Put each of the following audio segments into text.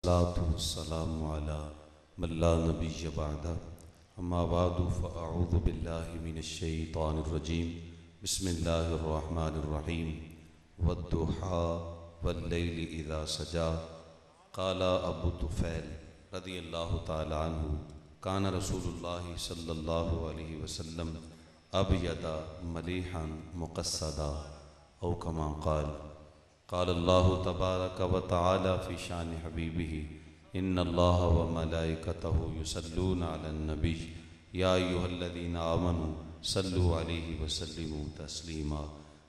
सलातुस्सलामु अला मन ला नबिय्य बअदा अम्मा बअदु फ़अऊज़ु बिल्लाहि मिनश्शैतानिर रजीम बिस्मिल्लाहिर रहमानिर रहीम वद्दुहा वल्लैलि इज़ा सजा क़ाला अबू तुफ़ैल रज़ियल्लाहु तआला अन्हु कान रसूलुल्लाहि सल्लल्लाहु अलैहि वसल्लम अबयदा मलीहन मुक़स्सदा औ कमा क़ाल क़ाल अल्लाहु तबारक व तआला फ़ी शान हबीबिही इन्नल्लाह व मलाइकतहु युसल्लूना अलन नबी या अय्युहल्लज़ीना आमनू सल्लु अलैहि व सल्लिमू तस्लीमा।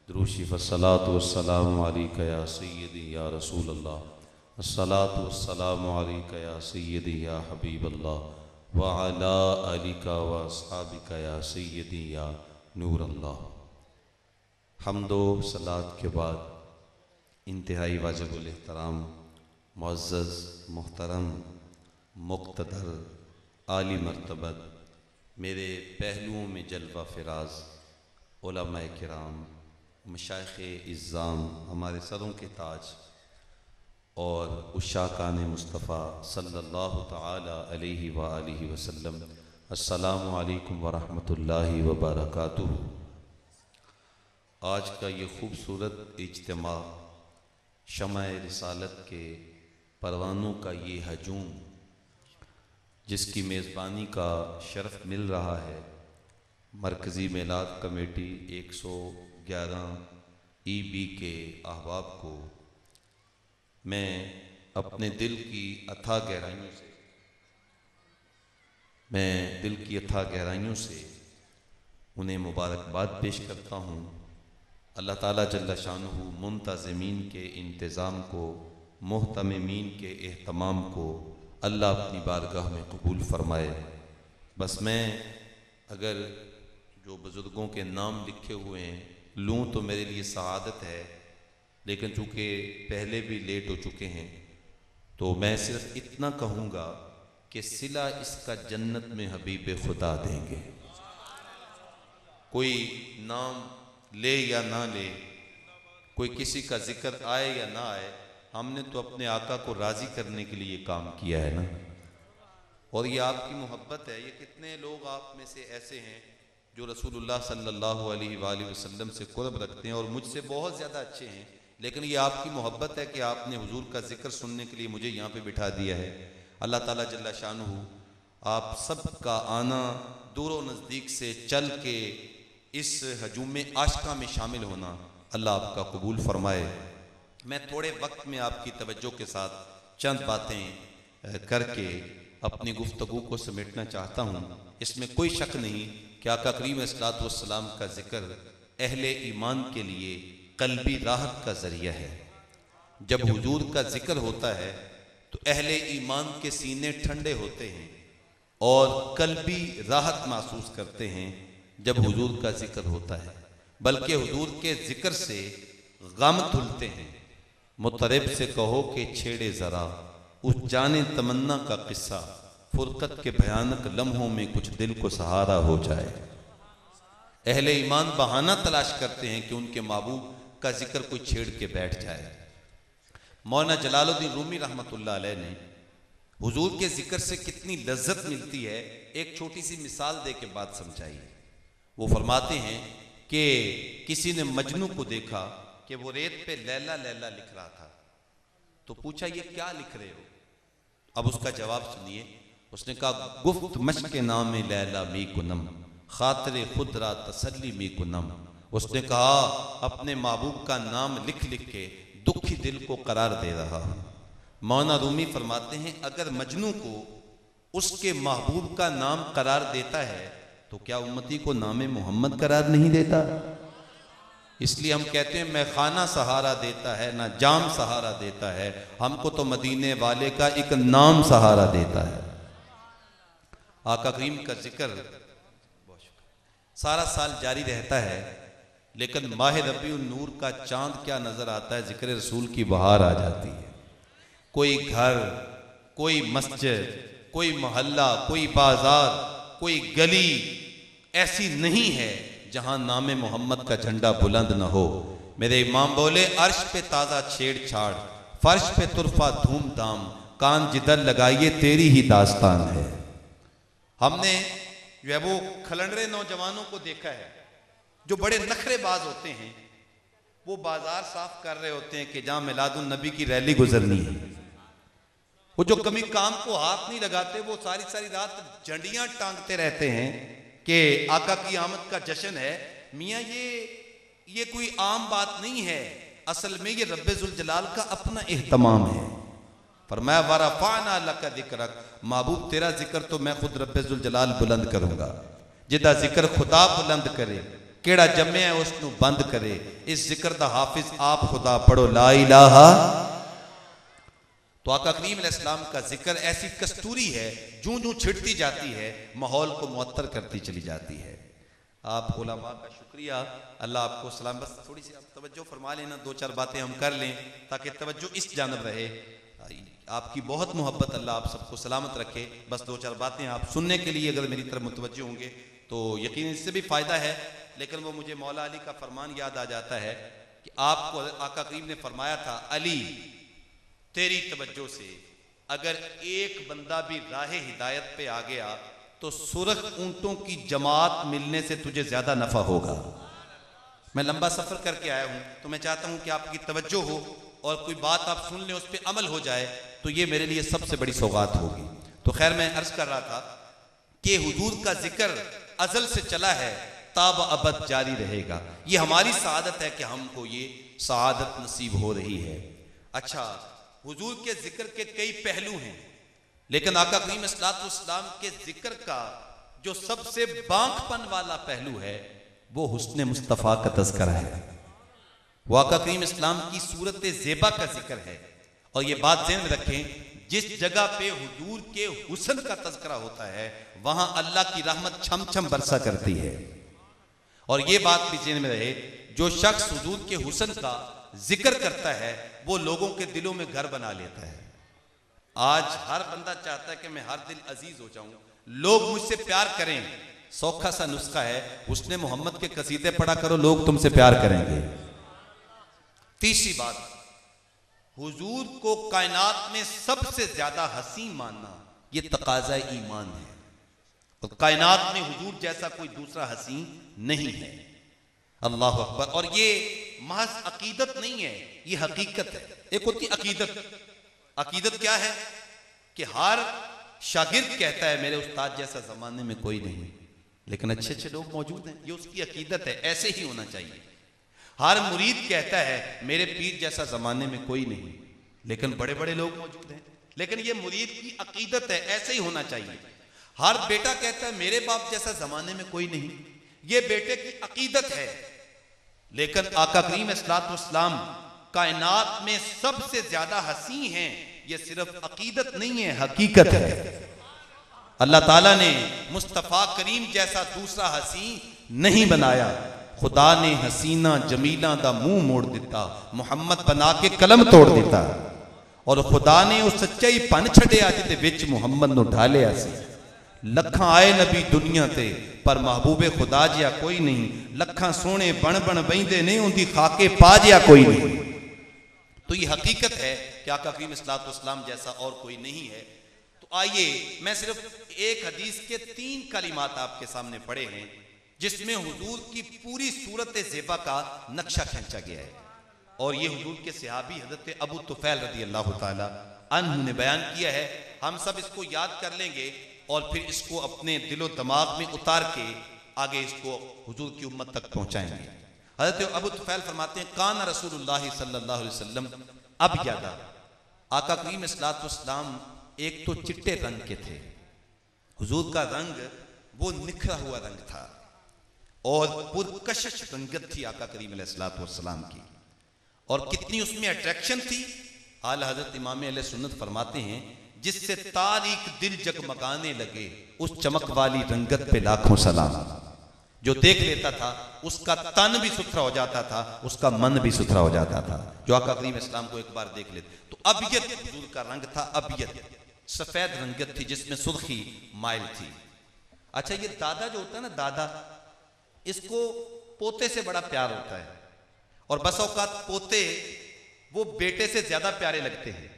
दुरूशी वस्सलातु वस्सलामु अलैका या सय्यदी या रसूलल्लाह, अस्सलातु वस्सलामु अलैका या सय्यदी या हबीबल्लाह व अला आलिका व अस्हाबिका या सय्यदी या नूरल्लाह। हम्दो सलात के बाद इंतहाई वाजिबुल एहतराम मुअज़्ज़ज़ मोहतरम मुक़्तदर आली मर्तबत मेरे पहलुओं में जलवा फ़िराज़ उलमाए किराम मशाइख़े इज़्ज़ाम हमारे सरों के ताज और उशाकान मुस्तफ़ा सल्लल्लाहु तआला अलैहि व आलिहि वसल्लम, अस्सलामु अलैकुम व रहमतुल्लाहि व बरकातुहू। आज का ये खूबसूरत इज्तिमा शमाए रिसालत के परवानों का ये हजूम जिसकी मेज़बानी का शरफ़ मिल रहा है मरकज़ी मिलाद कमेटी 111 EB के अहबाब को, मैं अपने दिल की अथाह गहराइयों से उन्हें मुबारकबाद पेश करता हूँ। अल्लाह ताला जल्ला शानुहु मुंतज़िमीन के इंतज़ाम को, मुहतमिमीन के एहतमाम को अल्लाह अपनी बारगाह में कबूल फ़रमाए। बस मैं अगर जो बुज़ुर्गों के नाम लिखे हुए हैं लूँ तो मेरे लिए सआदत है, लेकिन चूँकि पहले भी लेट हो चुके हैं तो मैं सिर्फ इतना कहूँगा कि सिला इसका जन्नत में हबीब खुदा देंगे। कोई नाम ले या ना ले, कोई किसी का जिक्र आए या ना आए, हमने तो अपने आका को राज़ी करने के लिए काम किया है ना। और ये आपकी मोहब्बत है। ये कितने लोग आप में से ऐसे हैं जो रसूलुल्लाह सल्लल्लाहु अलैहि वसल्लम से क़ुर्ब रखते हैं और मुझसे बहुत ज़्यादा अच्छे हैं, लेकिन ये आपकी मोहब्बत है कि आपने हुजूर का जिक्र सुनने के लिए मुझे यहाँ पे बिठा दिया है। अल्लाह ताला जल्ला शानुहु आप सब का आना, दूर व नज़दीक से चल के इस हजूम आशिका में शामिल होना अल्लाह आपका कबूल फ़रमाए। मैं थोड़े वक्त में आपकी तवज्जो के साथ चंद बातें करके अपनी गुफ्तगू को समेटना चाहता हूँ। इसमें कोई शक नहीं कि आका करीम अलैहिस्सलातु वस्सलाम का जिक्र अहले ईमान के लिए कल्बी राहत का ज़रिया है। जब हुजूर का जिक्र होता है तो अहले ईमान के सीने ठंडे होते हैं और कल्बी राहत महसूस करते हैं जब हुजूर का जिक्र होता है, बल्कि हुजूर के जिक्र से गम धुलते हैं। मुतरब से कहो कि छेड़े ज़रा उस जाने तमन्ना का किस्सा, फुरकत के भयानक लम्हों में कुछ दिल को सहारा हो जाए। अहले ईमान बहाना तलाश करते हैं कि उनके महबूब का जिक्र कोई छेड़ के बैठ जाए। मौलाना जलालुद्दीन रूमी रहमतुल्लाह अलैह ने हुजूर के जिक्र से कितनी लज्जत मिलती है एक छोटी सी मिसाल दे के बात समझाई। वो फरमाते हैं कि किसी ने मजनू को देखा कि वो रेत पे लैला लैला लिख रहा था, तो पूछा ये क्या लिख रहे हो? अब उसका जवाब सुनिए। उसने कहा गुफ्त मश्क नाम लैला मी कुनम खातिर खुदरा तसल्ली मी कुनम। उसने कहा अपने महबूब का नाम लिख लिख के दुखी दिल को करार दे रहा हूँ। मौलाना रूमी फरमाते हैं अगर मजनू को उसके महबूब का नाम करार देता है तो क्या उम्मती को नामे मोहम्मद करार नहीं देता? इसलिए हम कहते हैं मैं खाना सहारा देता है ना जाम सहारा देता है, हमको तो मदीने वाले का एक नाम सहारा देता है। आका करीम का जिक्र सारा साल जारी रहता है, लेकिन माह रबीउन नूर का चांद क्या नजर आता है, जिक्र रसूल की बहार आ जाती है। कोई घर, कोई मस्जिद, कोई मोहल्ला, कोई बाजार, कोई गली ऐसी नहीं है जहां नामे मोहम्मद का झंडा बुलंद न हो। मेरे इमाम बोले अर्श पे ताज़ा छेड़छाड़, फर्श पे तुरफा धूमधाम, कान जिधर लगाइए तेरी ही दास्तान है। हमने जो है वो खलंडरे नौजवानों को देखा है जो बड़े नखरेबाज होते हैं, वो बाजार साफ कर रहे होते हैं कि जहां मिलादुन नबी की रैली गुजरनी है, वो जो कभी काम को हाथ नहीं लगाते, वो सारी सारी रात झंडियां टांगते रहते हैं कि आका की आमद का जश्न है। मियाँ ये कोई आम बात नहीं है, असल में ये रब्बे जुल जलाल का अपना एहतमाम है। फरमाया वरफ़अना लका ज़िक्रक, महबूब तेरा जिक्र तो मैं खुद रब्बे जुल जलाल बुलंद करूंगा। जिदा जिक्र खुदा बुलंद करे, केड़ा जमे है उसनु बंद करे। इस जिक्र दा हाफिज आप खुदा, पढ़ो ला इलाहा। तो आका करीम अलैहिस्सलाम का जिक्र ऐसी कस्तूरी है, जूं जूं छिड़ती जाती है माहौल को मुअत्तर करती चली जाती है। आप उलमा का शुक्रिया, अल्लाह आपको सलाम। बस थोड़ी सी आप तवज्जो फरमा लेना, दो चार बातें हम कर लें ताकि तवज्जो इस जानब रहे। आपकी बहुत मोहब्बत, अल्लाह आप सबको सलामत रखे। बस दो चार बातें आप सुनने के लिए अगर मेरी तरफ मुतवज्जो होंगे तो यकीन इससे भी फ़ायदा है। लेकिन वो मुझे मौला अली का फरमान याद आ जाता है कि आपको आका करीम ने फरमाया था, अली तेरी तवज्जो से अगर एक बंदा भी राह हिदायत पे आ गया तो सुरख ऊंटों की जमात मिलने से तुझे ज्यादा नफा होगा। मैं लंबा सफर करके आया हूं तो मैं चाहता हूं कि आपकी तवज्जो हो और कोई बात आप सुन लें, उस पर अमल हो जाए, तो ये मेरे लिए सबसे बड़ी सौगात होगी। तो खैर मैं अर्ज कर रहा था कि हुजूर का जिक्र अजल से चला है, ताब अबद जारी रहेगा। ये हमारी सआदत है कि हमको ये सआदत नसीब हो रही है। अच्छा, हुजूर के जिक्र के कई पहलू हैं, लेकिन आका करीम अलैहिस्सलाम के जिक्र का जो सबसे बांखपन वाला पहलू है वो हुस्न मुस्तफ़ा का तज़किरा है। वो आका करीम इस्लाम की सूरत ज़ेबा का जिक्र है। और ये बात ज़हन में रखें, जिस जगह पे हुजूर के हुस्न का तज़किरा होता है वहां अल्लाह की रहमत छम छम बरसा करती है। और ये बात भी ज़हन में रहे, जो शख्स हुजूर के हुस्न का जिक्र करता है वो लोगों के दिलों में घर बना लेता है। आज हर बंदा चाहता है कि मैं हर दिल अजीज हो जाऊं, लोग मुझसे प्यार करें। सौखा सा नुस्खा है, हुस्ने मोहम्मद के कसीदे पढ़ा करो, लोग तुमसे प्यार करेंगे। तीसरी बात, हुजूर को कायनात में सबसे ज्यादा हसीन मानना ये तकाजा ईमान है। और कायनात में हुजूर जैसा कोई दूसरा हसीन नहीं है। अल्लाह अकबर। और ये महज अकीदत नहीं है, ये हकीकत है। एक होती अकीदत, अकीदत क्या है कि हर शागिर्द कहता है मेरे उस्ताद जैसा जमाने में कोई नहीं, लेकिन अच्छे अच्छे लोग मौजूद हैं, ये उसकी अकीदत है, ऐसे ही होना चाहिए। हर मुरीद कहता है मेरे पीर जैसा जमाने में कोई नहीं, लेकिन बड़े बड़े लोग मौजूद हैं, लेकिन ये मुरीद की अकीदत है, ऐसे ही होना चाहिए। हर बेटा कहता है मेरे बाप जैसा जमाने में कोई नहीं, ये बेटे की अकीदत है। लेकिन आका करीम अलैहिस्सलाम कायनात में सबसे ज्यादा हसी हैं, ये सिर्फ अकीदत नहीं है, हकीकत है। अल्लाह ताला ने मुस्तफ़ा करीम जैसा दूसरा हसी नहीं बनाया। खुदा ने हसीना जमीला दा मुंह मोड़ दिता, मुहम्मद बना के कलम तोड़ दिता। और खुदा ने उस सच्चाई पन छड़िया जिते विच मुहम्मद नु ढालिया सी। लखां आए नबी दुनिया ते पर महबूबे खुदा जिया कोई नहीं। लखां सोने बन बन बहिंदे ने उनकी खाके पा जिया कोई नहीं। तो ये हकीकत है कि आका करीम अलैहिस्सलाम जैसा और कोई नहीं है। तो आइए मैं सिर्फ एक हदीस के 3 कलिमात आपके सामने पढ़े हैं जिसमें हुजूर की पूरी सूरत ज़ेबा का नक्शा खींचा गया है। और ये हुजूर के सहाबी हजरत अबू तुफैल रज़ी अल्लाह ताला अन्हु ने बयान किया है। हम सब इसको याद कर लेंगे और फिर इसको अपने दिलो दिमाग में उतार के आगे इसको हुजूर की उम्मत तक पहुंचाएंगे। हजरत अबू तुफैल फरमाते हैं कान रसूलुल्लाह सल्लल्लाहु अलैहि वसल्लम अब यादा, आका करीम अलैहिस्सलाम एक तो चिट्टे रंग के थे। हुजूर का रंग वो निखरा हुआ रंग था और पुरकशिश रंगत थी आका करीम अलैहिस्सलाम की। और कितनी उसमें अट्रैक्शन थी। आला हजरत इमाम अहले सुन्नत फरमाते हैं जिससे तारीख दिल जगमगाने लगे उस चमक वाली रंगत पे लाखों सलाम। जो देख लेता था उसका तन भी सुथरा हो जाता था, उसका मन भी सुथरा हो जाता था जो आका करीम इस्लाम को एक बार देख लेते। तो अबियत हुजूर का रंग था, अबियत सफेद रंगत थी जिसमें सुर्खी माइल थी। अच्छा, ये दादा जो होता है ना, दादा, इसको पोते से बड़ा प्यार होता है और बस औकात पोते वो बेटे से ज्यादा प्यारे लगते हैं।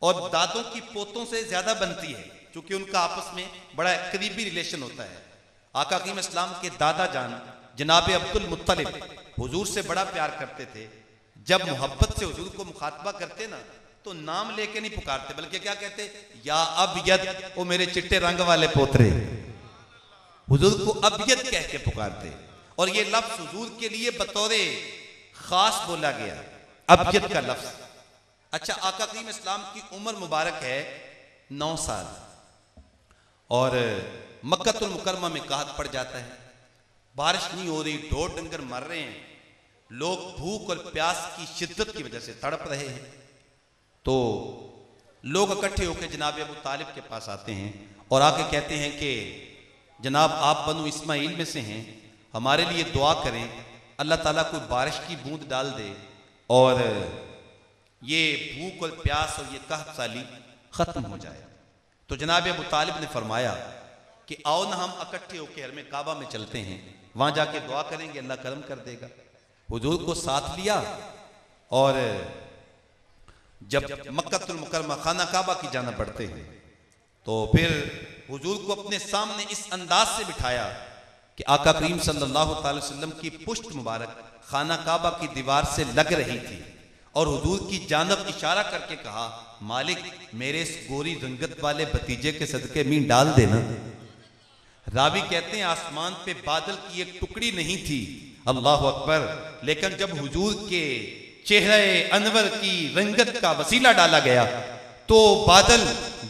और दादों की पोतों से ज्यादा बनती है, क्योंकि उनका आपस में बड़ा करीबी रिलेशन होता है। आका करीम इस्लाम के दादा जान जनाब अब्दुल मुत्तलिब हुजूर से बड़ा प्यार करते थे। जब मोहब्बत से हुजूर को मुखातबा करते ना तो नाम लेके नहीं पुकारते, बल्कि क्या कहते, या अबयद, ओ मेरे चिट्टे रंग वाले पोतरे। हुजूर को अबयद कह के पुकारते, और ये लफ्ज हुजूर के लिए बतौरे खास बोला गया, अबयद का लफ्ज। अच्छा, आका करीम इस्लाम की उम्र मुबारक है 9 साल, और मक्कतुल मुकरमा में कहत पड़ जाता है, बारिश नहीं हो रही, ढोर डंगर मर रहे हैं, लोग भूख और प्यास की शिद्दत की वजह से तड़प रहे हैं। तो लोग इकट्ठे होकर जनाब अबू तालिब के पास आते हैं और आके कहते हैं कि जनाब आप बनु इस्माइल में से हैं, हमारे लिए दुआ करें, अल्लाह ताला कोई बारिश की बूंद डाल दे और ये भूख और प्यास और ये कहत साली खत्म हो जाए। तो जनाब अबू तालिब ने फरमाया कि आओ ना हम इकट्ठे होकर हरम काबा में चलते हैं, वहां जाके दुआ करेंगे, अल्लाह करम कर देगा। हुजूर को साथ लिया और जब मक्कतुल मुकरमा खाना काबा की जाना पड़ते हैं तो फिर हुजूर को अपने सामने इस अंदाज से बिठाया कि आका करीम सल्लल्लाहु अलैहि वसल्लम की पुश्त मुबारक खाना काबा की दीवार से लग रही थी, और हुजूर की जानब इशारा करके कहा, मालिक मेरे इस गोरी रंगत वाले भतीजे के सदके मीन डाल देना। रावी कहते हैं आसमान पे बादल की एक टुकड़ी नहीं थी, अल्लाह अकबर, लेकिन जब हुजूर के चेहरे अनवर की रंगत का वसीला डाला गया तो बादल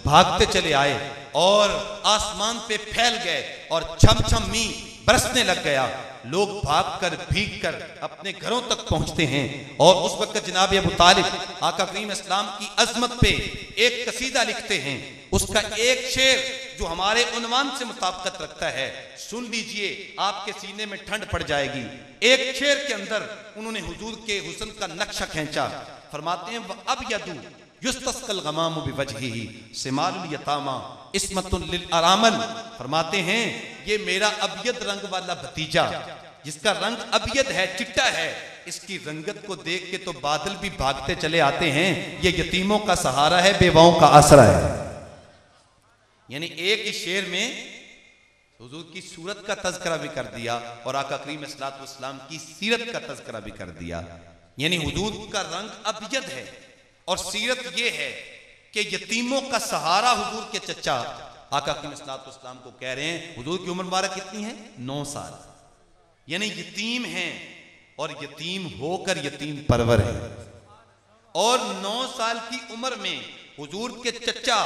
भागते चले आए और आसमान पे फैल गए और छम छम मींह बरसने लग गया। लोग भागकर भीगकर अपने घरों तक पहुंचते हैं, और उस वक्त जनाब अबू तालिब आका करीम इस्लाम की अजमत पे एक कसीदा लिखते हैं। उसका एक शेर जो हमारे उन्वान से मुताबिकत रखता है, सुन लीजिए, आपके सीने में ठंड पड़ जाएगी। एक शेर के अंदर उन्होंने हुजूर के हुस्न का नक्शा खींचा। फरमाते हैं, अब यदू युस्तस्कल गमाम बिवजहिही सिमालुल यतामा इस्मतुल लिल अरामल। फरमाते हैं, ये मेरा अबियद रंग वाला भतीजा, जिसका रंग अबियद है, चिट्टा है, इसकी रंगत को देख के तो बादल भी भागते चले आते हैं। ये यतीमों का सहारा है, बेवाओं का आसरा है। यानी एक ही शेर में हुजूर की सूरत का तज़किरा भी कर दिया और आका करीम सल्लल्लाहु अलैहि वसल्लम की सीरत का तज़किरा भी कर दिया। यानी हुजूर का रंग अबियद है, और सीरत ये है कि यतीमों का सहारा हुजूर के चचा आका करीम सल्लल्लाहु अलैहि वसल्लम को कह रहे हैं। हुजूर की उम्र मुबारक कितनी है? 9 साल। यानी यतीम हैं और यतीम होकर यतीम परवर है, और 9 साल की उम्र में हुजूर के चचा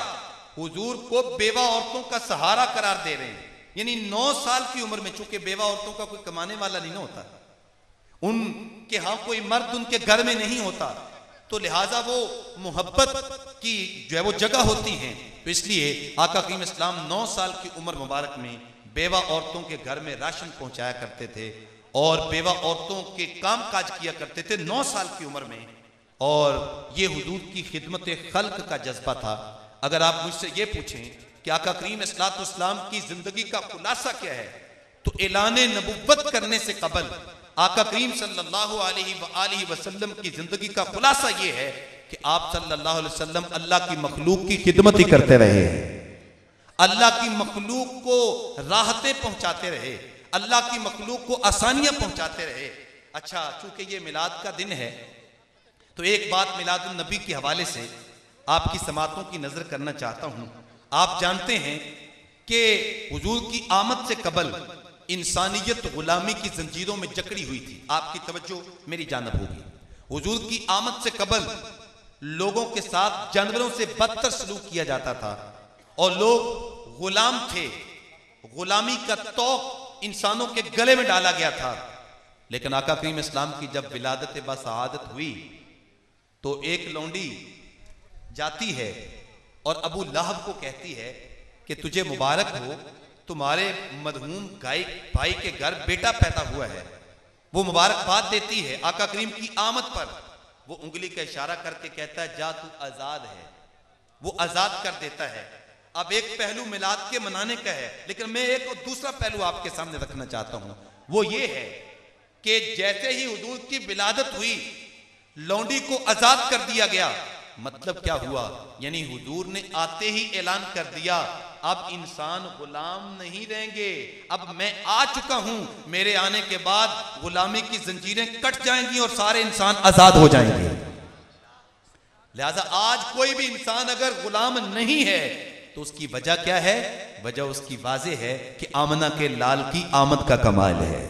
हुजूर को बेवा औरतों का सहारा करार दे रहे हैं। यानी 9 साल की उम्र में, चूंकि बेवा औरतों का कोई कमाने वाला नहीं ना होता, उनके यहां कोई मर्द उनके घर में नहीं होता, तो लिहाजा वो मोहब्बत की जो है वो जगह होती हैं। तो इसलिए आका करीम इस्लाम 9 साल की उम्र मुबारक में बेवा औरतों के घर में राशन पहुंचाया करते थे और बेवा औरतों के काम काज किया करते थे 9 साल की उम्र में। और ये हुजूर की खिदमत खल्क का जज्बा था। अगर आप मुझसे ये पूछें कि आका करीम सल्लल्लाहु अलैहि वसल्लम की जिंदगी का खुलासा क्या है, तो ऐलान नबुव्वत करने से कबल आका करीम सल्लल्लाहु अलैहि वसल्लम की जिंदगी का खुलासा ये है कि आप सल्लल्लाहु अलैहि वसल्लम अल्लाह की मखलूक की खिदमत ही करते रहे, अल्लाह की मखलूक को राहतें पहुंचाते रहे, अल्लाह की मखलूक को आसानियां पहुंचाते रहे। अच्छा, चूंकि ये मिलाद का दिन है तो एक बात मिलादुन नबी के हवाले से आपकी समातों की नजर करना चाहता हूं। आप जानते हैं कि हुजूर की आमद से कबल इंसानियत गुलामी की जंजीरों में जकड़ी हुई थी। आपकी तवज्जो मेरी जानब होगी। हुजूर की आमद से कबल लोगों के साथ जानवरों से बदतर सलूक किया जाता था और लोग गुलाम थे। गुलामी का तौक इंसानों के गले में डाला गया था। लेकिन आका करीम इस्लाम की जब विलादत व शहादत हुई तो एक लौंडी जाती है और अबू लहब को कहती है कि तुझे मुबारक हो, तुम्हारे मदहूम भाई के घर बेटा पैदा हुआ है। वो मुबारकबाद देती है आका करीम की आमद पर। वो उंगली का इशारा करके कहता है, जा तू आजाद है। वो आजाद कर देता है। अब एक पहलू मिलाद के मनाने का है, लेकिन मैं एक और दूसरा पहलू आपके सामने रखना चाहता हूं। वो ये है कि जैसे ही हुजूर की विलादत हुई, लौंडी को आजाद कर दिया गया। मतलब क्या हुआ, यानी हुजूर ने आते ही ऐलान कर दिया अब इंसान गुलाम नहीं रहेंगे, अब मैं आ चुका हूं, मेरे आने के बाद गुलामी की जंजीरें कट जाएंगी और सारे इंसान आजाद हो जाएंगे। लिहाजा आज कोई भी इंसान अगर गुलाम नहीं है तो उसकी वजह क्या है? वजह उसकी वाज़ेह है कि आमना के लाल की आमद का कमाल है।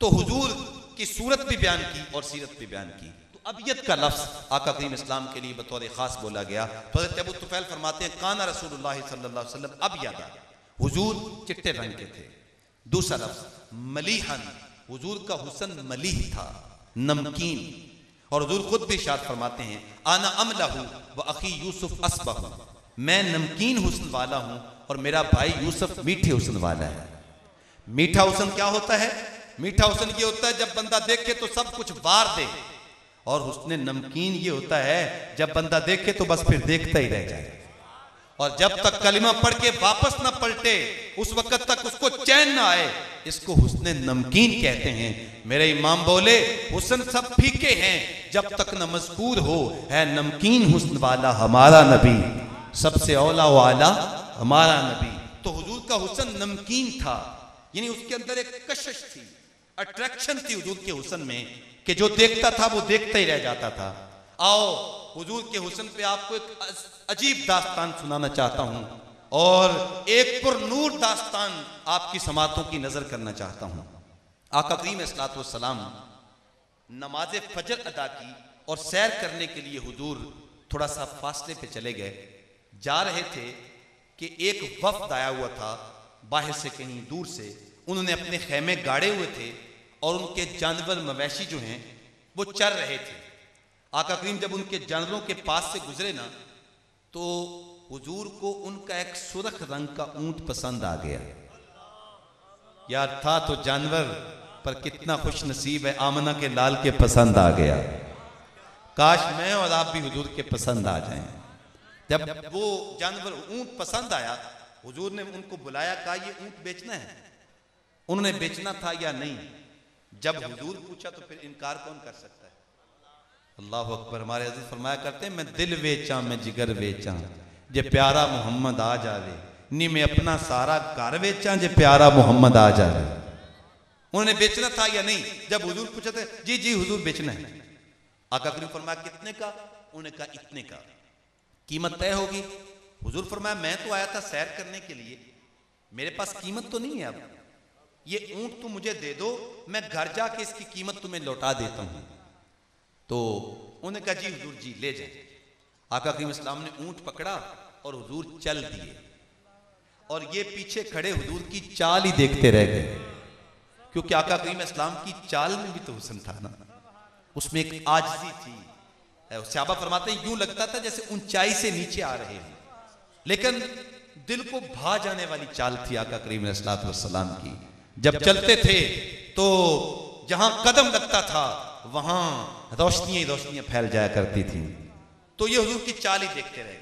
तो हुजूर की सूरत भी बयान की और सीरत भी बयान की। तो अबियत का लफ्ज़ आका करीम इस्लाम के लिए बतौर खास बोला गया। तो हज़रत अबू तुफ़ैल फरमाते हैं काना रसूलुल्लाह सल्लल्लाहु अलैहि वसल्लम अबयदा, हुजूर चिट्टे रंग के थे। दूसरा लफ्ज़ मलीहन, हुजूर का हुस्न मलीह था, नमकीन। और हुजूर खुद भी इरशाद फरमाते हैं आना अमलहु व अखी यूसुफ अस्बहु, मैं नमकीन हुस्न वाला हूं और मेरा भाई यूसुफ मीठे हुस्न वाला है। मीठा हुस्न क्या होता है? मीठा हुस्न ये होता है जब बंदा देखे तो सब कुछ वार दे, और हुस्न नमकीन ये होता है जब बंदा देखे तो बस फिर देखता ही रह जाए, और जब तक कलिमा पढ़ के वापस ना पलटे उस वक्त तक उसको चैन ना आए, इसको हुस्न नमकीन कहते हैं। मेरे इमाम बोले हुस्न सब फीके हैं जब तक न मज़कूर हो, है नमकीन हुस्न वाला हमारा नबी, सबसे औला वाला हमारा नबी। तो हुजूर का हुस्न नमकीन था, यानी उसके अंदर एक कशिश थी, अट्रैक्शन थी हुजूर के हुस्न में, कि जो देखता था वो देखता ही रह जाता था। आओ हुजूर के हुस्न पे आपको एक अजीब दास्तान सुनाना चाहता हूं, और एक पुरनूर दास्तान आपकी समातों की नजर करना चाहता हूं। आका करीम अलैहि सलाम नमाज फजर अदा की और सैर करने के लिए हुजूर थोड़ा सा फासले पे चले गए। जा रहे थे कि एक वफ्द आया हुआ था बाहर से, कहीं दूर से। उन्होंने अपने खेमे गाड़े हुए थे और उनके जानवर मवेशी जो हैं वो चर रहे थे। आका करीम जब उनके जानवरों के पास से गुजरे ना, तो हुजूर को उनका एक सुर्ख रंग का ऊंट पसंद आ गया। यार था तो जानवर, पर कितना खुश नसीब है आमना के लाल के पसंद आ गया। काश मैं और आप भी हुजूर के पसंद आ जाएं। जब वो जानवर ऊंट पसंद आया, हुजूर ने उनको बुलाया, कहा ये ऊंट बेचना है। उन्होंने बेचना था या नहीं, जब हुजूर पूछा तो फिर इनकार कौन कर सकता है? अल्लाह अकबर। हमारे हज़रत फरमाया करते हैं मैं दिल वेचा मैं जिगर वेचा, जे प्यारा मोहम्मद आ जावे, नी मैं अपना सारा घर वेचा जे प्यारा मोहम्मद आ जावे। उन्होंने बेचना था या नहीं, जब हुजूर पूछा था जी जी हुजूर बेचना है। आका करीम फरमाया कितने का? उन्होंने कहा इतने का। कीमत तय होगी। हुजूर फरमाया मैं तो आया था सैर करने के लिए, मेरे पास कीमत तो नहीं है, अब ये ऊंट तुम मुझे दे दो, मैं घर जाके इसकी कीमत तुम्हें लौटा देता हूं। तो उन्होंने कहा जी हुजूर जी ले जाए। आका करीम इस्लाम ने ऊंट पकड़ा और हुजूर चल दिए, और ये पीछे खड़े हुजूर की चाल ही देखते रह गए, क्योंकि आका करीम इस्लाम की चाल में भी तो हुस्न था ना, उसमें एक आजिज़ी थी। सहाबा फरमाते हैं यूं लगता था जैसे ऊंचाई से नीचे आ रहे हैं, लेकिन दिल को भा जाने वाली चाल थी आका करीम अलैहि सलाम की। जब चलते थे तो जहां कदम लगता था वहां रोशनियां रोशनियां फैल जाया करती थी। तो ये हुजूर की चाल ही देखते रह गए।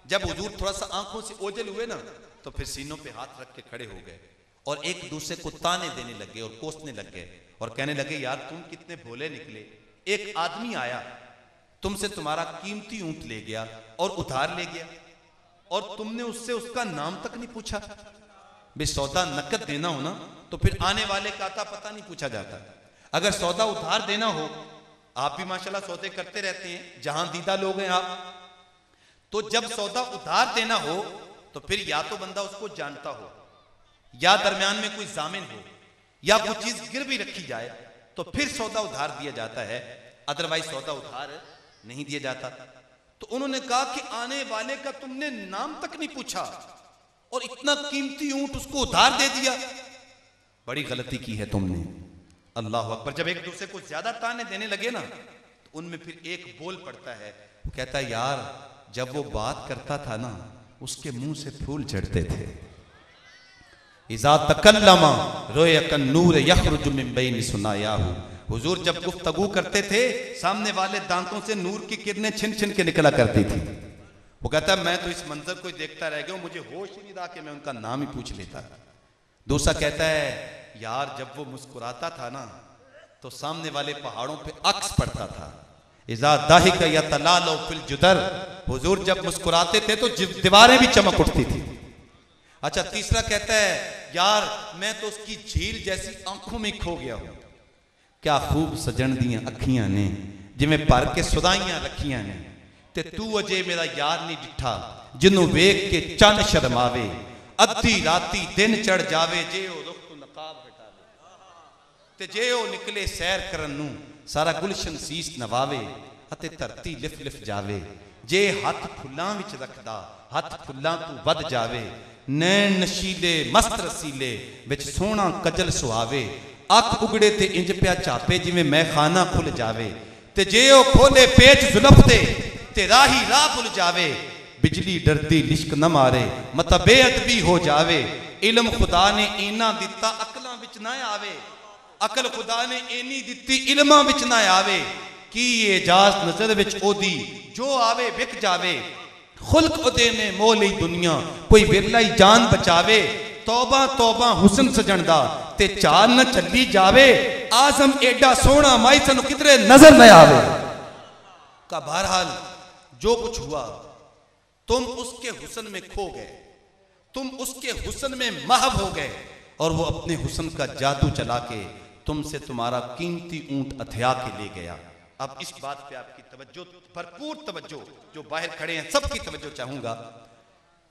जब हुजूर थोड़ा सा आंखों से ओझल हुए ना, तो फिर सीनों पे हाथ रख के खड़े हो गए और एक दूसरे को ताने देने लगे और कोसने लग गए और कहने लगे यार तुम कितने भोले निकले। एक आदमी आया तुमसे तुम्हारा कीमती ऊंट ले गया और उधार ले गया, और तुमने उससे उसका नाम तक नहीं पूछा। बे सौदा नकद देना हो ना तो फिर आने वाले का आता पता नहीं पूछा जाता। अगर सौदा उधार देना हो, आप भी माशाल्लाह सौदे करते रहते हैं, जहां दीदा लोग हैं आप, तो जब सौदा उधार देना हो तो फिर या तो बंदा उसको जानता हो, या दरमियान में कोई जामिन हो, या कोई चीज गिरवी रखी जाए, तो फिर सौदा उधार दिया जाता है, अदरवाइज सौदा उधार नहीं दिया जाता। तो उन्होंने कहा कि आने वाले का तुमने नाम तक नहीं पूछा और इतना कीमती ऊंट उसको उधार दे दिया, बड़ी गलती की है तुमने। अल्लाह अकबर। जब एक दूसरे को ज्यादा ताने देने लगे ना, तो उनमें फिर एक बोल पड़ता है, वो कहता है यार जब वो बात करता था ना उसके मुंह से फूल झड़ते थे। इज़ा तकल्लमा रोयकन नूर यखरुजु मिन बैनि सुनायाहु। हुजूर जब गुफ्तगू करते थे सामने वाले दांतों से नूर की किरणें छिन छिन के निकला करती थी। वो कहता है मैं तो इस मंजर को देखता रह गया, मुझे होश ही नहीं रहा कि मैं उनका नाम ही पूछ लेता। दूसरा कहता है यार जब वो मुस्कुराता था ना तो सामने वाले पहाड़ों पे अक्स पड़ता था, इज़ा दाहिक यतलालो फिल जुदर, हुजूर जब मुस्कुराते थे तो दीवारें भी चमक उठती थी। अच्छा, तीसरा कहता है यार मैं तो उसकी झील जैसी आंखों में खो गया हूं। क्या खूब सजन दियां अखियां ने, जिवें भर के सुदाइयां रखियां ने, ते तू अजे मेरा यार नहीं डिठा, जिन्हों वेख के चंद शर्मावे, अद्धी राती दिन चढ़ जावे, जे ओ रुख तो नकाब हटावे, ते जे ओ निकले सैर करन नूं, सारा गुलशन सीस नवावे, अते धरती लिफ लिफ जावे, जे हथ फुल्लां विच रखदा, हथ फुल्लां तू वध जावे, नैन नशीले मस्त रसीले, विच सोहना कजल सुहावे, अख उगड़े ते इंज पिया चापे, जिवें मैखाना खुल जावे, ते जे ओ खोले पेच जुल्फ ते राही राह भुल जावे, बिजली डरदी लिश्क न मारे, मत बेअदबी हो जावे, इल्म खुदा ने इना दिता अकलां विच ना आवे, अकल खुदा ने इनी दिती इल्मां विच ना आवे, की एजाज नजर विच ओदी जो आवे विक जावे, खुल्क ओदे ने मोह लई दुनिया, कोई विरला ही जान बचावे, तौबा तौबा हुसन सजन दा, ते चाल न चली जावे, आजम एडा सोना माई सनु किधरे नजर न आवे। का बहरहाल जो कुछ हुआ, तुम उसके हुस्न में खो गए, तुम उसके हुस्न में महव हो गए, और वो अपने हुस्न का जादू चला के तुमसे तुम्हारा कीमती ऊंट अथया के ले गया। अब इस बात पे आपकी तवज्जो, भरपूर तवज्जो, जो बाहर खड़े हैं सबकी तवज्जो चाहूंगा।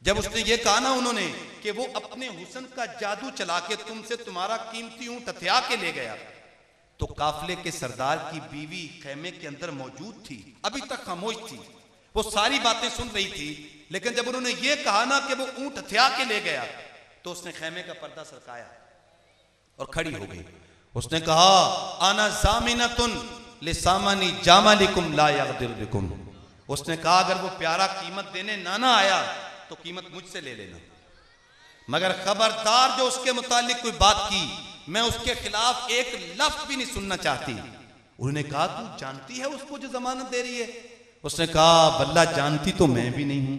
जब उसने ये कहा ना उन्होंने कि वो अपने हुस्न का जादू चला के तुमसे तुम्हारा कीमती ऊंट अथया के ले गया, तो काफिले के सरदार की बीवी खेमे के अंदर मौजूद थी, अभी तक खामोश थी, वो सारी बातें सुन रही थी। लेकिन जब उन्होंने ये कहा ना कि वो ऊंट हथिया के ले गया, तो उसने खेमे का पर्दा सरकाया और खड़ी हो गई। उसने कहा आना जामिनतुन लिसामानी जामालिकुम ला यगदिर बिकुम। उसने कहा अगर वो प्यारा कीमत देने ना आया तो कीमत मुझसे ले लेना, मगर खबरदार जो उसके मुतालिक कोई बात की, मैं उसके खिलाफ एक लफ्ज भी नहीं सुनना चाहती। उन्होंने कहा तू जानती है उसको जो जमानत दे रही है? उसने कहा बल्ला जानती तो मैं भी नहीं हूं।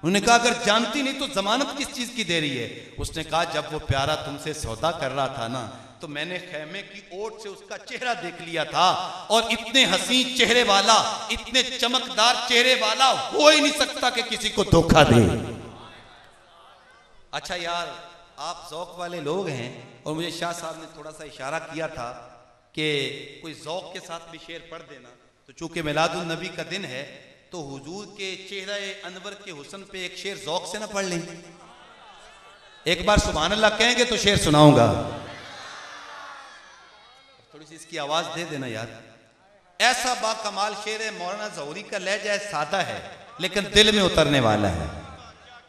उन्होंने कहा अगर जानती नहीं तो जमानत किस चीज की दे रही है? उसने कहा जब वो प्यारा तुमसे सौदा कर रहा था ना, तो मैंने खेमे की ओट से उसका चेहरा देख लिया था, और इतने हसीन चेहरे वाला, इतने चमकदार चेहरे वाला हो ही नहीं सकता कि किसी को धोखा दे। अच्छा यार, आप ज़ौक वाले लोग हैं, और मुझे शाह साहब ने थोड़ा सा इशारा किया था कि कोई ज़ौक के साथ भी शेर पढ़ देना। तो चूंकि मिलादुन नबी का दिन है, तो हुजूर के चेहरे अनवर के हुस्न पे एक शेर ज़ौक से ना पढ़ लें? एक बार सुभान अल्लाह कहेंगे तो शेर सुनाऊंगा। थोड़ी सी इसकी आवाज दे देना यार। ऐसा बाकमाल शेर है, मौलाना ज़ौहरी का लहजा सादा है लेकिन दिल में उतरने वाला है।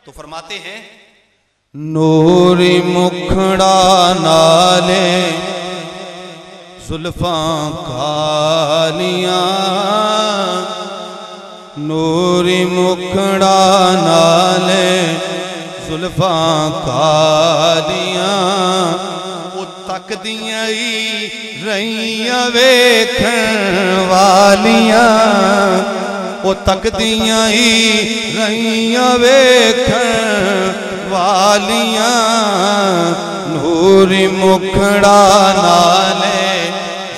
तो फरमाते हैं नूरी मुखड़ा नाले जुल्फां कालियां, नूरी मुखड़ा नाले जुल्फां कालियां, वो तकदियां ही रहियां वेखण वालियां, वो तकदियां ही रहियां वेखण वालियां, नूरी मुखड़ा नाले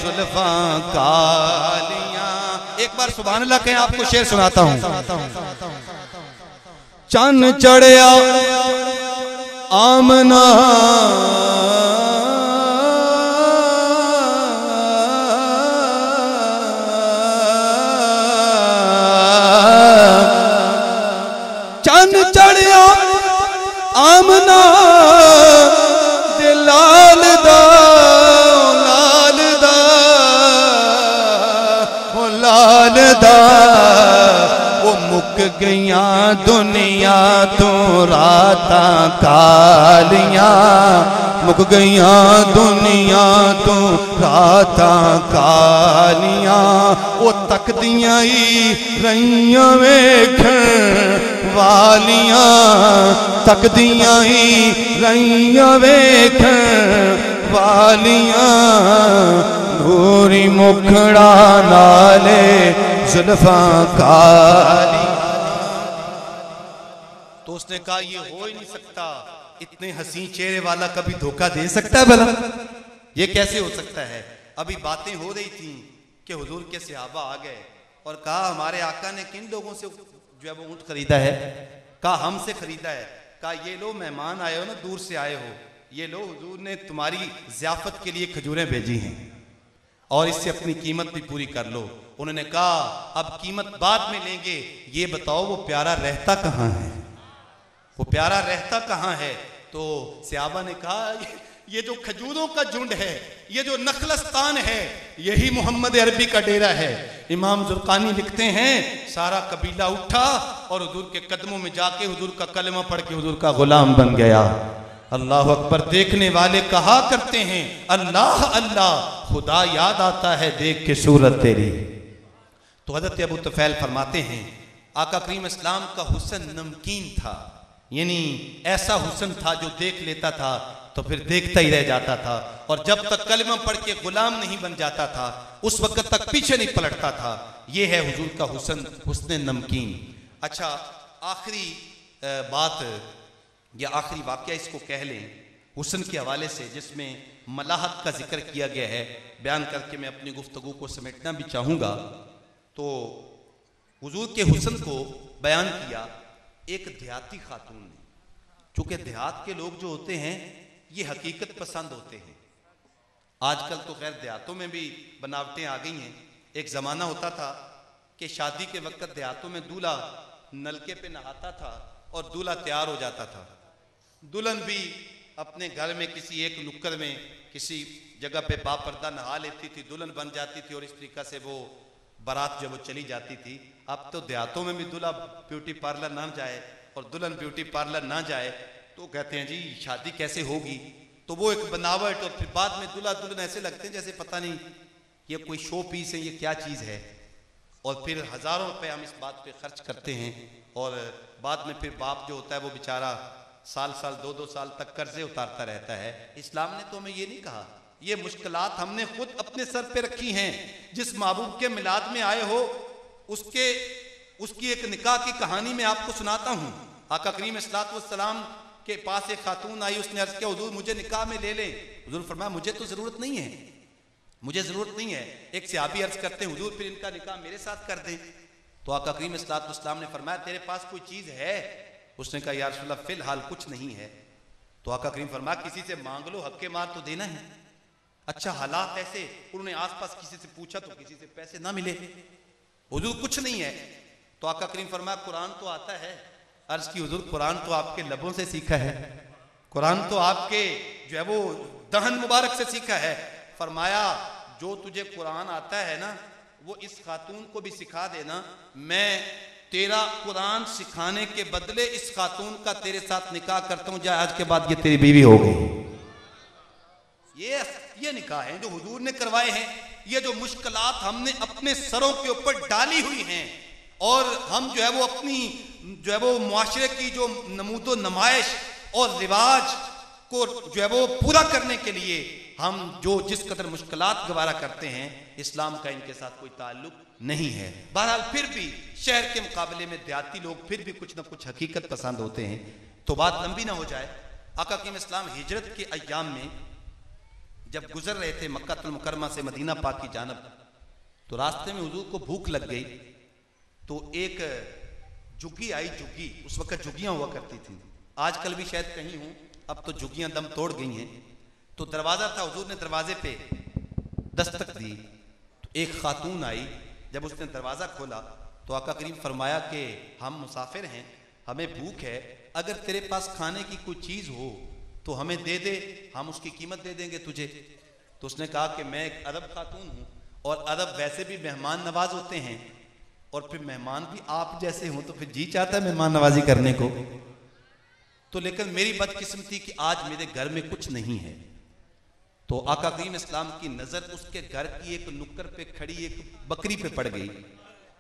जुल्फां कालियां। एक बार सुभान अल्लाह कहें, आपको शेर सुनाता हूं। चन्न चढ़िया आमना चन्न चढ़िया आमना दे लाल दा, लाल दा, ओ लाल दा, वो मुक गईयां दुनिया तो रातां कालियां, मुक गईयां दुनिया तो रातां कालियां, वो तकदियां ही रहियां वेखण वालियां, तकदियां ही रहियां वेखण वालियां, नूरी मुखड़ा नाले जुल्फां कालियां। तो उसने कहा ये हो ही नहीं सकता, इतने हसीन चेहरे वाला कभी धोखा दे सकता है भला? ये कैसे हो सकता है? अभी बातें हो रही थी कि हुजूर के सहाबा आ गए और कहा हमारे आका ने किन लोगों से जो है वो ऊँट खरीदा है? कहा हमसे खरीदा है। कहा ये लो मेहमान आए हो ना, दूर से आए हो, ये लो हुजूर ने तुम्हारी ज़ियाफत के लिए खजूरें भेजी हैं और इससे अपनी कीमत भी पूरी कर लो। उन्होंने कहा अब कीमत बाद में लेंगे, ये बताओ वो प्यारा रहता कहाँ है, वो प्यारा रहता कहाँ है? तो सहाबा ने कहा ये जो खजूरों का झुंड है, ये जो नखलस्तान है, यही मोहम्मद अरबी का डेरा है। इमाम जुर्कानी लिखते हैं सारा कबीला उठा और हुजूर के कदमों में जाके हुजूर का कलमा पढ़ के हुजूर का गुलाम बन गया। अल्लाह अकबर। देखने वाले कहा करते हैं अल्लाह अल्लाह, खुदा याद आता है देख के सूरत तेरी। तो हज़रत अबू तुफैल फरमाते हैं आका करीम इस्लाम का हुस्न नमकीन था, यानी ऐसा हुस्न था जो देख लेता था तो फिर देखता ही रह जाता था, और जब तक कलमा पढ़ के गुलाम नहीं बन जाता था उस वक्त तक पीछे नहीं पलटता था। ये है हुजूर का हुस्न, हुस्न नमकीन। अच्छा, आखिरी बात या आखिरी वाक़या इसको कह लें हुस्न के हवाले से, जिसमें मलाहत का जिक्र किया गया है, बयान करके मैं अपनी गुफ्तगू को समेटना भी चाहूँगा। तो हुजूर के हुस्न को बयान किया एक देहाती खातून ने। चूँकि देहात के लोग जो होते हैं ये हकीकत पसंद होते हैं। आजकल तो खैर देहातों में भी बनावटें आ गई हैं। एक ज़माना होता था कि शादी के वक्त देहातों में दूल्हा नलके पे नहाता था और दूल्हा तैयार हो जाता था। दुल्हन भी अपने घर में किसी एक नुक्कड़ में किसी जगह पे बापर्दा नहा लेती थी, दुल्हन बन जाती थी और इस तरीक़ा से वो बारात जब वो चली जाती थी। अब तो देहातों में भी दूल्हा ब्यूटी पार्लर ना जाए और दुल्हन ब्यूटी पार्लर ना जाए तो कहते हैं जी शादी कैसे होगी। तो वो एक बनावट, और फिर बाद में दूल्हा दुल्हन ऐसे लगते हैं जैसे पता नहीं ये कोई शो पीस है, ये क्या चीज़ है। और फिर हज़ारों रुपए हम इस बात पे खर्च करते हैं और बाद में फिर बाप जो होता है वो बेचारा साल साल 2-2 साल तक कर्जे उतारता रहता है। इस्लाम ने तो हमें ये नहीं कहा, ये मुश्किलात हमने खुद अपने सर पे रखी हैं। जिस महबूब के मिलाद में आए हो उसकी एक निकाह की कहानी मैं आपको सुनाता हूँ। आका करीम सलाम के पास एक खातून आई, उसने अर्ज किया हुजूर मुझे निकाह में ले लें। हुजूर फरमाया मुझे तो ज़रूरत नहीं है, मुझे ज़रूरत नहीं है। एक सहाबी अर्ज करते हैं हुजूर फिर इनका निकाह मेरे साथ कर दें। तो आका करीम सलाम ने फरमाया तेरे पास कोई चीज़ है? उसने कहा या रसूलल्लाह फिलहाल कुछ नहीं है। तो आका करीम फरमाया किसी से मांग लो, हक़ मार तो देना है। अच्छा, हालात ऐसे, उन्होंने आसपास किसी से पूछा तो किसी से पैसे ना मिले, हुजूर कुछ नहीं है। तो आका करीम फरमाया कुरान तो आता है। अर्ज की हुजूर कुरान तो आपके लबों से सीखा है, कुरान तो आपके जो है वो दहन मुबारक से सीखा है। फरमाया जो तुझे कुरान आता है ना वो इस खातून को भी सिखा देना, मैं तेरा कुरान सिखाने के बदले इस खातून का तेरे साथ निकाह करता हूं, जा आज के बाद ये तेरी बीवी हो गई। ये निकाह है जो हुजूर ने करवाए हैं। ये जो मुश्किलात हमने अपने सरों के ऊपर डाली हुई हैं और हम जो है वो अपनी जो है वो मुआशरे की जो नमूदो नमाइश और रिवाज को जो है वो पूरा करने के लिए हम जो जिस कदर मुश्किलात गवारा करते हैं, इस्लाम का इनके साथ कोई ताल्लुक नहीं है। बहरहाल फिर भी शहर के मुकाबले में देहाती लोग फिर भी कुछ ना कुछ हकीकत पसंद होते हैं। तो बात लंबी ना हो जाए, आका कीम इस्लाम हिजरत के अय्याम में जब गुजर रहे थे मक्का मुकरमा से मदीना पाक की जानब, तो रास्ते में हुजूर को भूख लग गई। तो एक झुग्गी आई, झुग्गी उस वक्त झुग्गियां हुआ करती थी, आजकल भी शायद कहीं हूं, अब तो झुग्गियां दम तोड़ गई हैं। तो दरवाज़ा था, हुजूर ने दरवाजे पे दस्तक दी। तो एक खातून आई, जब उसने दरवाज़ा खोला तो आका करीम फरमाया कि हम मुसाफिर हैं, हमें भूख है, अगर तेरे पास खाने की कोई चीज़ हो तो हमें दे दे, हम उसकी कीमत दे देंगे तुझे। तो उसने कहा कि मैं एक अरब खातून हूँ और अरब वैसे भी मेहमान नवाज होते हैं और फिर मेहमान भी आप जैसे हों तो फिर जी चाहता है मेहमान नवाजी करने को। तो लेकिन मेरी बदकिस्मती कि आज मेरे घर में कुछ नहीं है। तो आका करीम इस्लाम की नज़र उसके घर की एक नुक्कड़ पे खड़ी एक बकरी पे पड़ गई।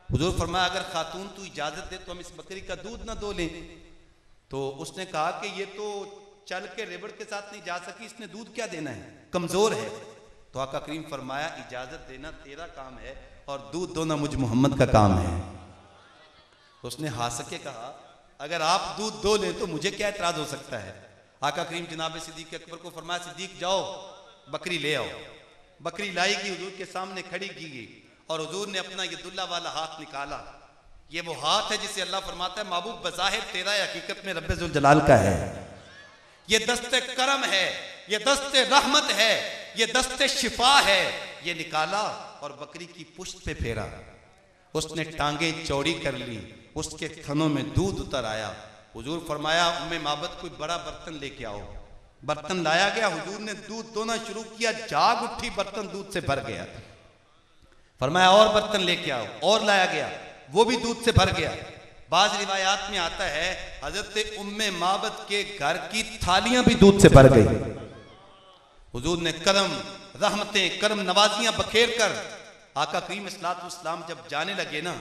हुजूर फरमाया अगर खातून तू इजाज़त दे तो हम इस बकरी का दूध ना दो लें। तो उसने कहा कि ये तो चल के रेबड़ के साथ नहीं जा सकी, इसने दूध क्या देना है, कमज़ोर है। तो आका करीम फरमाया इजाज़त देना तेरा काम है और दूध दोना मुझ मोहम्मद का काम है। तो उसने हंस के कहा अगर आप दूध दो ले तो मुझे क्या एतराज़ हो सकता है। आका करीम जनाब सिद्दीक अकबर को फरमाया सिद्दीक जाओ बकरी ले आओ। बकरी लाई गई, हुजूर के सामने खड़ी की गई और हुजूर ने अपना यदुल्ला वाला हाथ निकाला। ये वो हाथ है जिसे अल्लाह फरमाता है महबूब बज़ाहिर तेरा है, हकीकत में रब्बे ज़ुल जलाल का है। ये दस्ते करम है, ये दस्ते रहमत है, ये दस्ते शिफा है। ये निकाला और बकरी की पुश्त पे फेरा। उसने टांगे चौड़ी कर ली, उसके थनों में दूध उतर आया। हुजूर फरमाया उम्मे माबद कोई बड़ा बर्तन लेके आओ। बर्तन लाया गया, हुजूर ने दूध दोना शुरू किया, जाग उठी, बर्तन दूध से भर गया। फरमाया और बर्तन लेके आओ, और लाया गया, वो भी दूध से भर गया। बाज रिवायात में आता है हजरत उम्मे माबद के घर की थालियां भी दूध से भर गई। हुजूर ने करम रहमतें करम नवाजियां बखेर कर आका करीम सल्लल्लाहु अलैहि वसल्लम जब जाने लगे ना,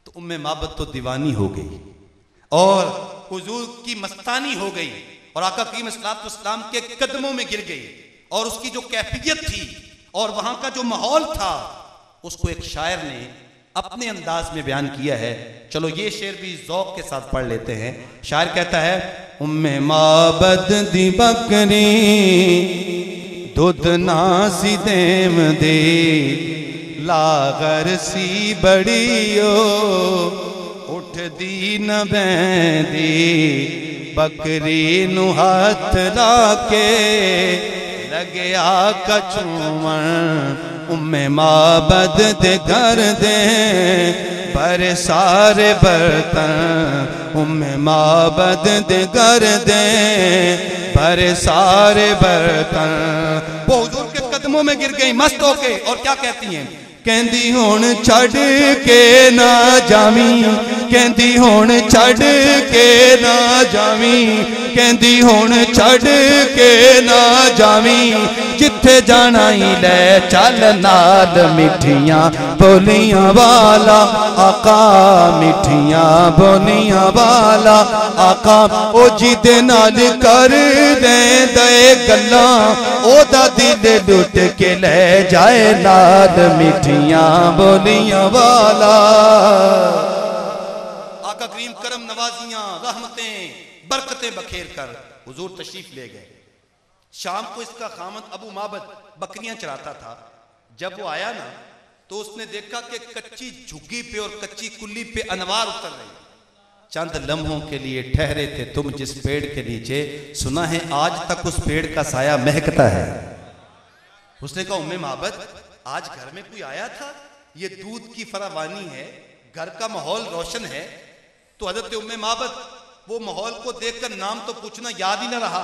तो उम्मे माबद तो दीवानी हो गई और हुजूर की मस्तानी हो गई और आका करीम सल्लल्लाहु अलैहि वसल्लम के कदमों में गिर गई। और उसकी जो कैफियत थी और वहां का जो माहौल था, उसको एक शायर ने अपने अंदाज में बयान किया है। चलो ये शेर भी ज़ौक़ के साथ पढ़ लेते हैं। शायर कहता है उम्मे माबद दी बकरी दुध नासी देम दे लागर सी बड़ियो उठ दी न बैंदी बकरी नु हाथ लाके लगया कछुमन उम्मे माबद दे घर दे पर सारे बर्तन उम्मे माबद दे घर दे पर सारे बर्तन। वो हुजूर के कदमों में गिर गई मस्त होके और क्या कहती हैं, कहंदी हुण छड़ के ना जावी, कहंदी हुण छड़ के ना जावी, कहंदी हुण छड़ के ना जावी जिथे जाना ही ले चल नाल मिठियां बोलियां वाला आका मिठियां बोलियां वाला आका ओ जिदे नाल कर दे गल्लां ओदा दिल लुट के ले जाए नाल मिठियां बोलियां वाला। आका करीम करम नवाजियां रहमतें बरकतें बखेर कर हुजूर तशरीफ ले गए। शाम को इसका खामद अबू माबद बकरियां चराता था। जब वो आया ना, तो उसने देखा कि कच्ची झुग्गी पे और कच्ची कुल्ली पे अनवार उतर रही। चंद लम्हों के लिए ठहरे थे तुम जिस पेड़ के नीचे, सुना है आज तक उस पेड़ का साया महकता है। उसने कहा उम्मे माबद आज घर में कोई आया था, ये दूध की फरावानी है, घर का माहौल रोशन है। तो हजरत उम्मे माबद वो माहौल को देखकर नाम तो पूछना याद ही ना रहा,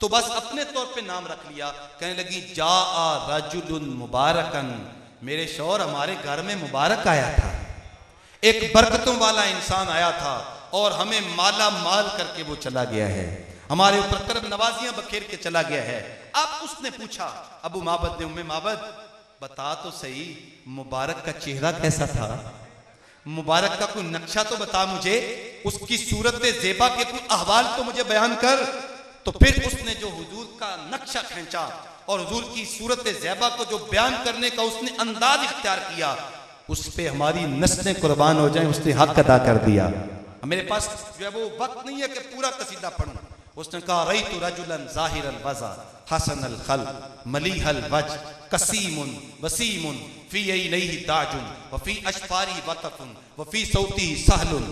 तो बस अपने तौर पे नाम रख लिया। कहने लगी जा आ रजुलुन मुबारकन, मेरे शौहर हमारे घर में मुबारक आया था, एक बरकतों वाला इंसान आया था और हमें माला माल करके वो चला गया है, हमारे ऊपर तरफ नवाजियां बखेर के चला गया है। अब उसने पूछा अबू माबद ने, उम्मे माबद बता तो सही मुबारक का चेहरा कैसा था, मुबारक का कोई नक्शा तो बता मुझे, उसकी सूरत ज़ेबा के कोई अहवाल तो मुझे बयान कर। तो फिर उसने जो हुजूर का नक्शा खींचा और हुजूर की सूरत ज़ेबा को जो बयान करने का उसने अंदाज इख्तियार किया, उस पे हमारी नस्लें कुर्बान हो जाएं, उसने हक अदा कर दिया। मेरे पास जो है वो वक्त नहीं है कि पूरा कसीदा पढ़ूं। उसने कहा रईतु रजुलन ज़ाहिरल वज़ा हसनल खल्क़ मलीहल वज्ह कसीमुन वसीमुन फी यैनैहि ताजुन व फी अशफारी वतफुन व फी सौती सहलुन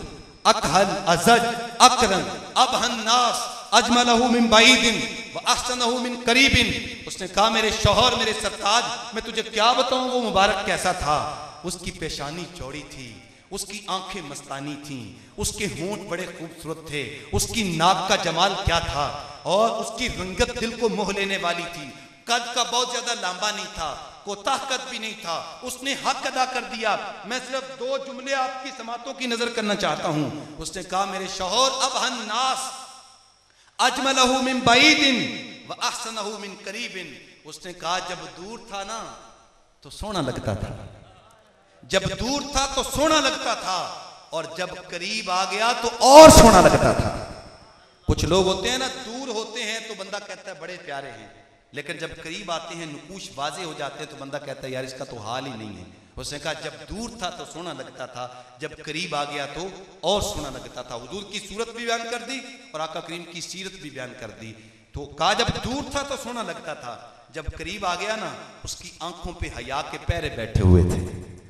अकहल अज़ज अकरन अबहन नास अजमलहु मिन बाईदिन व अहसनहु मिन करीबिन। उसने कहा मेरे शौहर मेरे सरताज, मैं तुझे क्या बताऊं वो मुबारक कैसा था। उसकी पेशानी चौड़ी थी, उसकी आंखें मस्तानी थीं, उसके होंठ बड़े खूबसूरत थे, उसकी नाक का जमाल क्या था और उसकी रंगत दिल को मोह लेने वाली थी। कद का बहुत ज्यादा लंबा नहीं था, कोताह कद भी नहीं था। उसने हक अदा कर दिया। मैं सिर्फ दो जुमले आपकी समातों की नजर करना चाहता हूं। उसने कहा मेरे शौहर अब हन्नास अजमलहु मिन बाईदिन व अहसनहु मिन करीबिन। उसने कहा जब दूर था ना तो सोना लगता था, जब दूर था तो सोना लगता था और जब करीब आ गया तो और सोना लगता था। कुछ लोग होते हैं ना, दूर होते हैं तो बंदा कहता है बड़े प्यारे हैं, लेकिन जब करीब आते हैं नुकूश वाजे हो जाते हैं तो बंदा कहता है यार इसका तो हाल ही नहीं है। उसने कहा जब दूर था तो सोना लगता था, जब करीब आ गया तो और सोना लगता था। हुजूर की सूरत भी बयान कर दी और आका करीम की सीरत भी बयान कर दी। तो कहा जब दूर था तो सोना लगता था, जब करीब आ गया ना उसकी आंखों पे हया के पैरे बैठे हुए थे।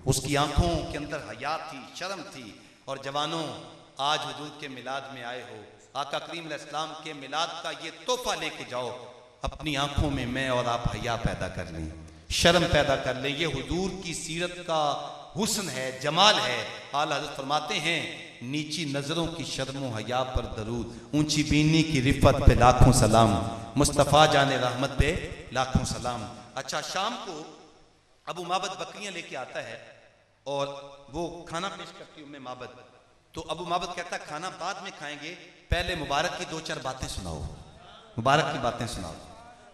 उसकी आंखों के अंदर हया थी, शर्म थी। और जवानों, आज हुजूर के मिलाद में आए हो, आका करीम अलैहिस्सलाम के मिलाद का ये तोहफा लेके जाओ, अपनी आंखों में मैं और आप हया पैदा कर लें, शर्म पैदा कर लें। ये हुजूर की सीरत का हुस्न है, जमाल है। आला हज़रत फरमाते हैं, नीची नजरों की शर्म हया पर दरूद, ऊंची बीनी की रिफत पे लाखों सलाम, मुस्तफ़ा जाने रहमत पे लाखों सलाम। अच्छा, शाम को अबू माबद बकरियां लेके आता है और वो खाना पेश करती उम्मे माबद। तो अबू माबद कहता है खाना बाद में खाएंगे, पहले मुबारक की 2-4 बातें सुनाओ, मुबारक की बातें सुनाओ।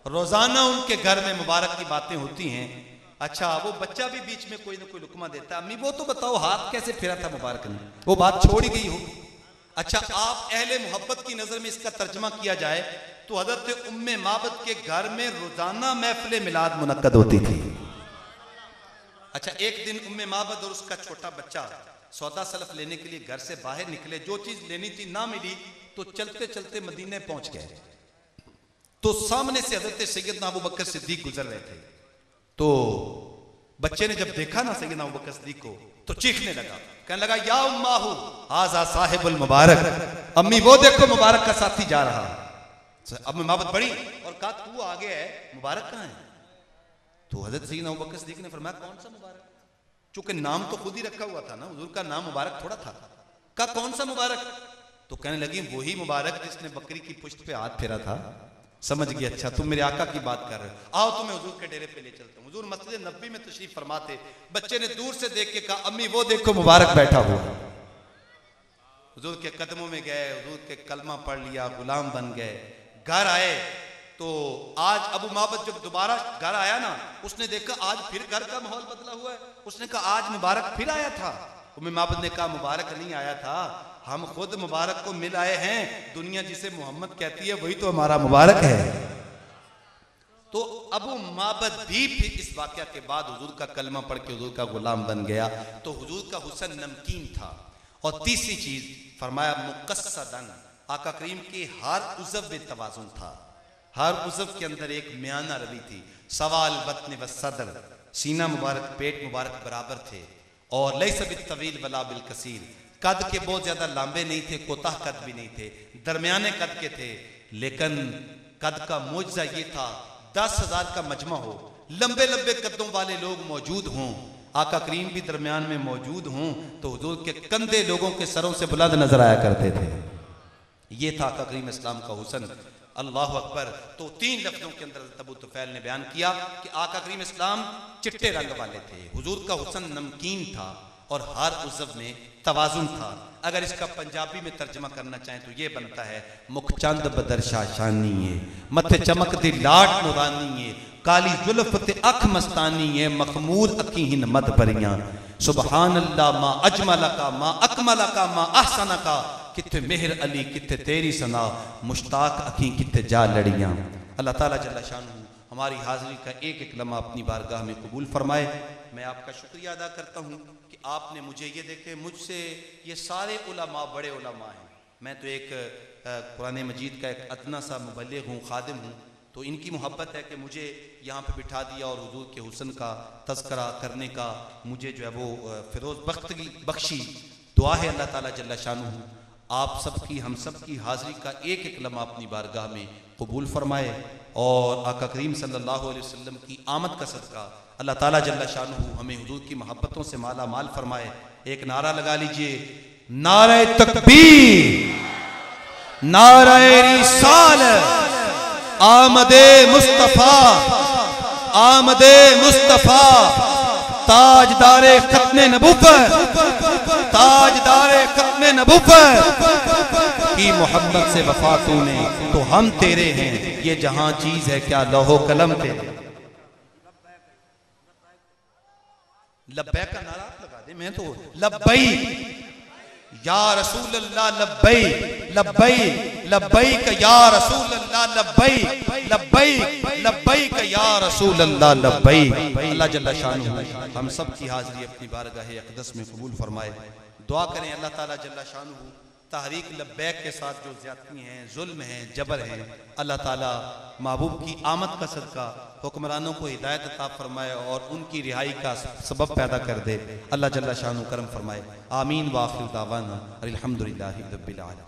रोजाना उनके घर में मुबारक की बातें होती हैं। अच्छा, वो बच्चा भी बीच में कोई ना कोई लुकमा देता है, अम्मी वो तो बताओ हाथ कैसे फिरा था मुबारक ने, वो बात छोड़ी गई हो। अच्छा, आप अहले मोहब्बत की नजर में इसका तर्जमा किया जाए तो हजरत उम्मे माबद के घर में रोजाना महफिल मिलाद मुनक्कद होती थी। अच्छा, एक दिन उम्मे माबद और उसका छोटा बच्चा सौदा सलफ लेने के लिए घर से बाहर निकले। जो चीज लेनी थी ना मिली तो चलते चलते मदीने पहुंच गए। तो सामने से हजरत सैयदना अबू बकर सिद्दीक गुजर रहे थे। तो बच्चे ने जब देखा ना सैयदना अबू बकर सिद्दीक को तो चीखने लगा, कहने लगा या उम्माहू हाज़ा साहिबुल मुबारक, अम्मी वो देखो मुबारक का साथी जा रहा। अब माबद बड़ी और कहा तू आगे है, मुबारक कहाँ है? तो हजरत सैयदना अबू बकर सिद्दीक ने फरमाया कौन सा मुबारक? चूंकि नाम तो खुद ही रखा हुआ था ना, हुजूर का नाम मुबारक थोड़ा था। कहा कौन सा मुबारक? तो कहने लगी वही मुबारक जिसने बकरी की पुश्त पे हाथ फेरा था। समझ गई, अच्छा तुम मेरे आका की बात कर रहे हो, आओ तुम्हें हुजूर के डेरे पे ले चलता हूँ। हुजूर मस्जिद नबी में तशरीफ फरमाते, बच्चे ने दूर से देख के कहा अम्मी वो देखो मुबारक बैठा हुआ। हुजूर के कदमों में गए, हुजूर के कलमा पढ़ लिया, गुलाम बन गए। घर आए तो आज अबू माबद जब दोबारा घर आया ना, उसने देखा आज फिर घर का माहौल बदला हुआ है। उसने कहा आज मुबारक फिर आया था। उम्मे माबद ने कहा मुबारक नहीं आया था, हम खुद मुबारक को मिल आए हैं। दुनिया जिसे मोहम्मद कहती है वही तो हमारा मुबारक है। तो अबू माबद भी फिर इस वाकया के बाद हुजूर का कलमा पढ़ के हुजूर का गुलाम बन गया। तो हुजूर का हुस्न नमकीन था। और तीसरी चीज फरमाया मुकस्सदन, आका करीम के हर उज़व में तवाज़ुन था, हर उज़व के अंदर एक म्याना रवि थी। सवाल बतन व सदर, सीना मुबारक पेट मुबारक बराबर थे। और लैसा बित्तवील वला बिल कसीर, कद के बहुत ज्यादा लंबे नहीं थे, कोताह कद भी नहीं थे, दरमियाने कद के थे। लेकिन कद का मोजा ये था 10,000 का मजमा हो, लंबे लंबे कदों वाले लोग मौजूद हों, आका करीम भी दरमियान में मौजूद हों, तो हुजूर के कंधे लोगों के सरों से बुलंद नजर आया करते थे। ये था आका करीम इस्लाम का हुस्न। अल्लाह अकबर। तो 3 लफ्जों के अंदर अबू तुफैल ने बयान किया कि आका करीम इस्लाम चिट्टे रंग वाले थे, हुजूर का हुस्न नमकीन था और हर उज़व में तवाज़ुन था। अगर इसका पंजाबी में तर्जमा करना चाहें तो ये बनता है मुख चंद बदर शाशानी है, मथे चमक दी लाट नुरानी है, काली जुल्फ ते अख मस्तानी है, मखमूर अखी हिन मद भरियां, सुबहान अल्लाह मा अजमला का मा अकमला का मा अहसना का, किथे मेहर अली किथे तेरी सना, मुश्ताक अखी किथे जा लड़ियां। अल्लाह ताला जल्ला शानहू हमारी हाजिरी का एक एक लम्हा अपनी बारगाह में कबूल फरमाए। मैं आपका शुक्रिया अदा करता हूँ कि आपने मुझे ये देखे, मुझसे ये सारे उलमा बड़े उलमा हैं, मैं तो एक कुरान मजीद का एक अदना सा मुबल्लिग हूँ, खादिम हूँ। तो इनकी मोहब्बत है कि मुझे यहाँ पे बिठा दिया और हुजूर के हुस्न का तज़किरा करने का मुझे जो है वो फिरोज़ बख्शी। दुआ है अल्लाह ताला जल्ला शानहू आप सबकी हम सब की हाज़िरी का एक एक लम्हा अपनी बारगाह में कबूल फरमाए और आका करीम सल्लल्लाहु अलैहि वसल्लम की आमद का सदका अल्लाह ताला जल्ला शानहू हमें हुजूर की मोहब्बतों से माला माल फरमाए। एक नारा लगा लीजिए, नारे तकबीर, नारे रिसालत, आमदे मुस्तफा, आमदे मुस्तफा, ताजदारे खत्मे नबुव्वत, ताजदारे खत्मे नबुव्वत की मोहब्बत से वफा तूने तो हम तेरे हैं, ये जहां चीज है क्या लौहो कलम तेरे। लब्बैक का नारा लगा दे, मैं तो लब्बई या रसूल अल्लाह, लब्बई लब्बई लब्बई का या रसूल अल्लाह, लब्बई लब्बई लब्बई का या रसूल अल्लाह, लब्बई। अल्लाह जल्ला शानहू हम सब की हाजिरी अपनी बारगाह अक़दस में कबूल फरमाए। दुआ करें अल्लाह ताला जल्ला शानहू तहरीक लब्बैक के साथ जो ज़्यादती हैं, जुल्म हैं, जबर हैं, अल्लाह ताला महबूब की आमद का सदका हुक्मरानों को हिदायत अता फरमाए और उनकी रिहाई का सबब पैदा कर दे। अल्लाह जल्ला शानु करम फरमाए। आमीन व आखिर दावाना अल्हम्दुलिल्लाहि रब्बिल आलमीन।